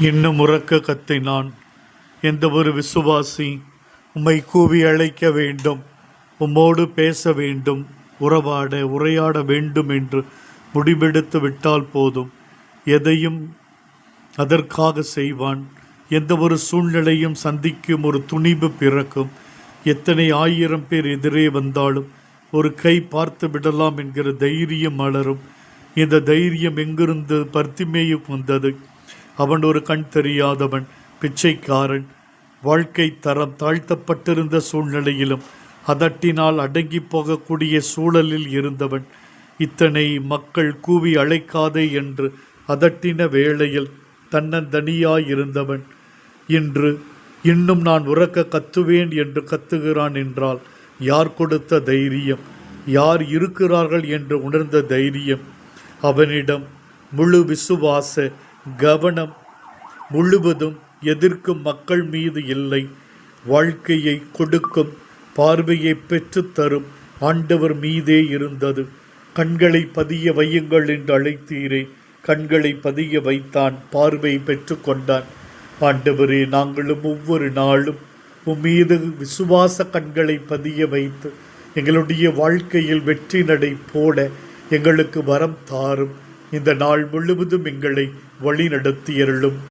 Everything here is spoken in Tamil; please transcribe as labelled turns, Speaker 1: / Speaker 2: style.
Speaker 1: இன்னும் உரக்க கத்தினான். எந்த ஒரு விசுவாசி உம்மை கூவி அழைக்க வேண்டும், உம்மோடு பேச வேண்டும், உரையாட வேண்டும் என்று முடிவெடுத்து விட்டால் போதும், எதையும் அதற்காக செய்வான். எந்த ஒரு சூழ்நிலையும் சந்திக்கும் ஒரு துணிவு பிறக்கும். எத்தனை 1000 பேர் எதிரே வந்தாலும் ஒரு கை பார்த்து விடலாம் என்கிற தைரியம் மலரும். இந்த தைரியம் எங்கிருந்து பர்த்திமேயுக்கு வந்தது? அவன் ஒரு கண் தெரியாதவன், பிச்சைக்காரன், வாழ்க்கை தரம் தாழ்த்தப்பட்டிருந்த சூழ்நிலையிலும் அதட்டினால் அடங்கி போகக்கூடிய சூழலில் இருந்தவன். இத்தனை மக்கள் கூவி அழைக்காதே என்று அதட்டின வேளையில் தன்னந்தனியாயிருந்தவன் இன்று இன்னும் நான் உரக்க கத்துவேன் என்று கத்துகிறான் என்றால் யார் கொடுத்த தைரியம்? யார் இருக்கிறார்கள் என்று உணர்ந்த தைரியம்? அவனிடம் முழு விசுவாச கவனம் முழுவதும் எதிர்க்கும் மக்கள் மீது இல்லை. வாழ்க்கையை கொடுக்கும், பார்வையை பெற்றுத்தரும் ஆண்டவர் மீதே இருந்தது. கண்களை பதிய வையுங்கள் என்று அழைத்தீரே, கண்களை பதிய வைத்தான், பார்வை பெற்று கொண்டான். ஆண்டவரே, நாங்களும் ஒவ்வொரு நாளும் உம்மீது விசுவாச கண்களை பதிய வைத்து எங்களுடைய வாழ்க்கையில் வெற்றி நடை போட எங்களுக்கு வரம் தாரும். இந்த நாள் முழுவதும் எங்களை வழி நடத்தியருளும்.